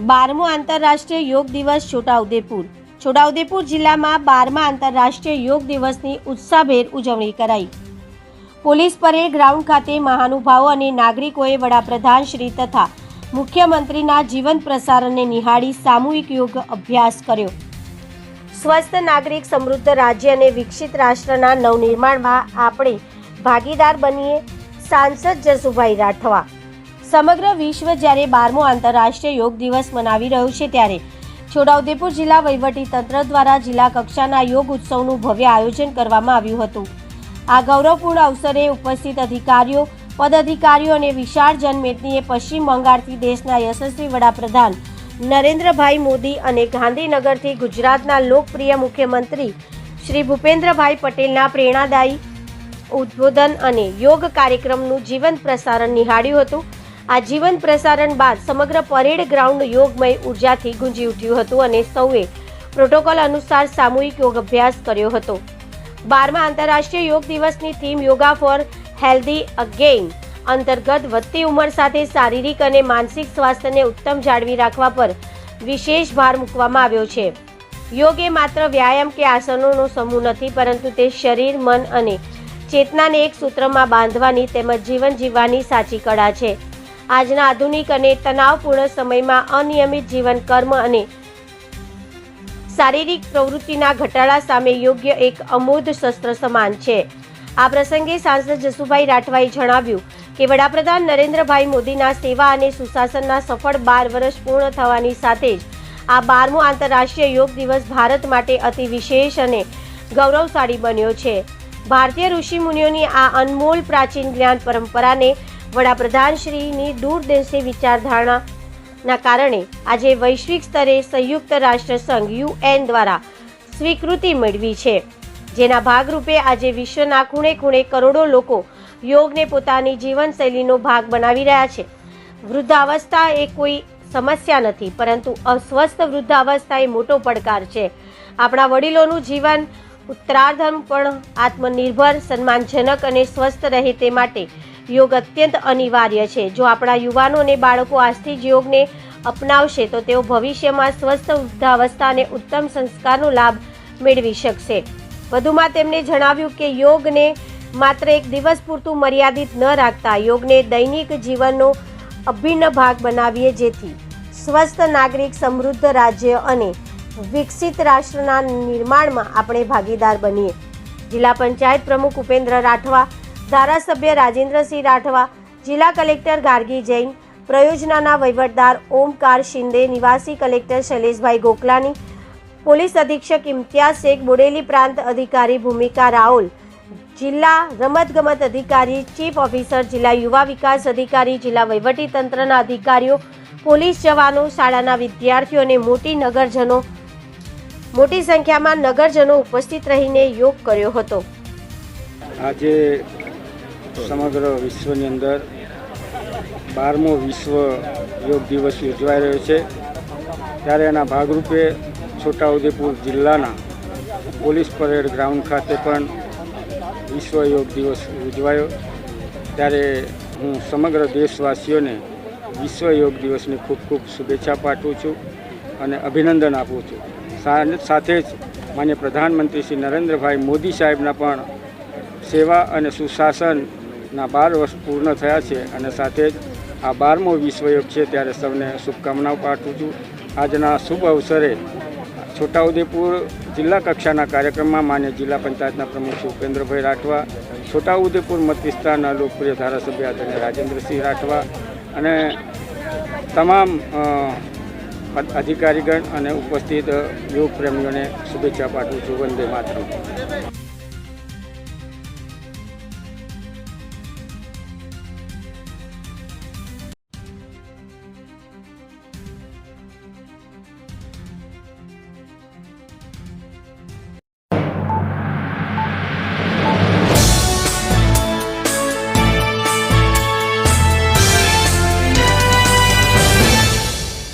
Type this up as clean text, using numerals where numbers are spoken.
12મો આંતરરાષ્ટ્રીય યોગ દિવસ છોટાઉદેપુર જિલ્લામાં 12મા આંતરરાષ્ટ્રીય યોગ દિવસની ઉત્સાહભેર ઉજવણી કરાઈ। પોલીસ પરેડ ગ્રાઉન્ડ ખાતે મહાનુભાવો અને નાગરિકોએ વડાપ્રધાન શ્રી તથા મુખ્યમંત્રીના જીવન પ્રસારણને નિહાળી સામૂહિક યોગ અભ્યાસ કર્યો। સ્વસ્થ નાગરિક, સમૃદ્ધ રાજ્ય અને વિકસિત રાષ્ટ્રના નવનિર્માણમાં આપણે ભાગીદાર બનીએ। સાંસદ જસુભાઈ રાઠવા। સમગ્ર વિશ્વ જ્યારે 12મો આંતરરાષ્ટ્રીય યોગ દિવસ મનાવી રહ્યું છે ત્યારે છોટાઉદેપુર જિલ્લા વહીવટીતંત્ર દ્વારા જિલ્લા કક્ષાના યોગ ઉત્સવનું ભવ્ય આયોજન કરવામાં આવ્યું હતું। આ ગૌરવપૂર્ણ અવસરે ઉપસ્થિત અધિકારીઓ, પદાધિકારીઓ અને વિશાળ જનમેદનીએ પશ્ચિમ બંગાળથી દેશના યશસ્વી વડાપ્રધાન નરેન્દ્રભાઈ મોદી અને ગાંધીનગરથી ગુજરાતના લોકપ્રિય મુખ્યમંત્રી શ્રી ભૂપેન્દ્રભાઈ પટેલના પ્રેરણાદાયી ઉદ્બોધન અને યોગ કાર્યક્રમનું જીવંત પ્રસારણ નિહાળ્યું હતું। આ જીવંત પ્રસારણ બાદ સમગ્ર પરેડ ગ્રાઉન્ડ યોગમય ઉર્જાથી ગુંજી ઉઠ્યું હતું અને સૌએ પ્રોટોકોલ અનુસાર સામૂહિક યોગ અભ્યાસ કર્યો હતો। 12મા આંતરરાષ્ટ્રીય યોગ દિવસની theme yoga for healthy again અંતર્ગત વધતી ઉંમર સાથે શારીરિક અને માનસિક સ્વાસ્થ્યને ઉત્તમ જાળવી રાખવા પર વિશેષ ભાર મૂકવામાં આવ્યો છે। યોગ એ માત્ર વ્યાયામ કે આસનોનો સમૂહ નથી, પરંતુ તે શરીર, મન અને ચેતનાને એક સૂત્રમાં બાંધવાની તેમજ જીવન જીવવાની સાચી કળા છે। આજના આધુનિક અને તણાવપૂર્ણ સમયમાં અનિયમિત જીવન, કર્મ અને શારીરિક પ્રવૃત્તિના ઘટાડા સામે યોગ્ય એક અમૂર્ત શસ્ત્ર સમાન છે। આ પ્રસંગે સાંસદ જસુભાઈ રાઠવાએ જણાવ્યું કે વડાપ્રધાન નરેન્દ્રભાઈ મોદીના સેવા અને સુશાસનના સફળ 12 વર્ષ પૂર્ણ થવાની સાથે જ આ 12મો આંતરરાષ્ટ્રીય યોગ દિવસ ભારત માટે અતિ વિશેષ અને ગૌરવશાળી બન્યો છે। ભારતીય ઋષિમુનિઓની આ અનમોલ પ્રાચીન જ્ઞાન પરંપરાને વડાપ્રધાનશ્રીની દૂરદર્શી વિચારધારણાના કારણે આજે વૈશ્વિક સ્તરે સંયુક્ત રાષ્ટ્ર સંઘ UN દ્વારા સ્વીકૃતિ મેળવી છે, જેના ભાગરૂપે આજે વિશ્વના ખૂણે ખૂણે કરોડો લોકો યોગને પોતાની જીવનશૈલીનો ભાગ બનાવી રહ્યા છે। વૃદ્ધાવસ્થા એ કોઈ સમસ્યા નથી, પરંતુ અસ્વસ્થ વૃદ્ધાવસ્થા એ મોટો પડકાર છે। આપણા વડીલોનું જીવન ઉત્તરાર્ધમ પણ આત્મનિર્ભર, સન્માનજનક અને સ્વસ્થ રહે તે માટે યોગ અત્યંત અનિવાર્ય છે। જો આપણા યુવાનો અને બાળકો આજથી જ યોગને અપનાવશે તો તેઓ ભવિષ્યમાં સ્વસ્થ વૃદ્ધાવસ્થા અને ઉત્તમ સંસ્કારનો લાભ મેળવી શકશે। વધુમાં તેમણે જણાવ્યું કે યોગને માત્ર એક દિવસ પૂરતું મર્યાદિત ન રાખતા યોગને દૈનિક જીવનનો અભિન્ન ભાગ બનાવીએ, જેથી સ્વસ્થ નાગરિક, સમૃદ્ધ રાજ્ય અને વિકસિત રાષ્ટ્રના નિર્માણમાં આપણે ભાગીદાર બનીએ। જિલ્લા પંચાયત પ્રમુખ ઉપેન્દ્ર રાઠવા, ધારાસભ્ય રાજેન્દ્રસિંહ રાઠવા, જિલ્લા કલેક્ટર ગાર્ગી જૈન, પ્રયોજનાના વહીવટદાર ઓમકાર શિંદે, નિવાસી કલેક્ટર શૈલેષભાઈ ગોકલાની, પોલીસ અધિક્ષક ઇમ્તિયાઝ શેખ, બોડેલી પ્રાંત અધિકારી ભૂમિકા રાઓલ, જિલ્લા રમતગમત અધિકારી, ચીફ ઓફિસર, જિલ્લા યુવા વિકાસ અધિકારી, જિલ્લા વહીવટીતંત્રના અધિકારીઓ, પોલીસ જવાનો, શાળાના વિદ્યાર્થીઓ અને મોટી સંખ્યામાં નગરજનો ઉપસ્થિત રહીને યોગ કર્યો હતો। આજે સમગ્ર વિશ્વની અંદર 12મો વિશ્વ યોગ દિવસ ઉજવાઈ રહ્યો છે, ત્યારે એના ભાગરૂપે છોટાઉદેપુર જિલ્લાના પોલીસ પરેડ ગ્રાઉન્ડ ખાતે પણ વિશ્વ યોગ દિવસ ઉજવાયો। ત્યારે હું સમગ્ર દેશવાસીઓને વિશ્વ યોગ દિવસની ખૂબ ખૂબ શુભેચ્છા પાઠવું છું અને અભિનંદન આપું છું। સાથે જ માન્ય પ્રધાનમંત્રી શ્રી નરેન્દ્રભાઈ મોદી સાહેબના પણ સેવા અને સુશાસનના 12 વર્ષ પૂર્ણ થયા છે અને સાથે જ આ 12મો વિશ્વ યોગ છે, ત્યારે સૌને શુભકામનાઓ પાઠવું છું। આજના શુભ અવસરે છોટાઉદેપુર જિલ્લા કક્ષાના કાર્યક્રમમાં માન્ય જિલ્લા પંચાયતના પ્રમુખ શ્રી ઉપેન્દ્રભાઈ રાઠવા, છોટાઉદેપુર મત વિસ્તારના લોકપ્રિય ધારાસભ્ય આદરણીય રાજેન્દ્રસિંહ રાઠવા અને તમામ અધિકારીગણ અને ઉપસ્થિત યોગ પ્રેમીઓને શુભેચ્છા પાઠવું છું। વંદે માતરમ।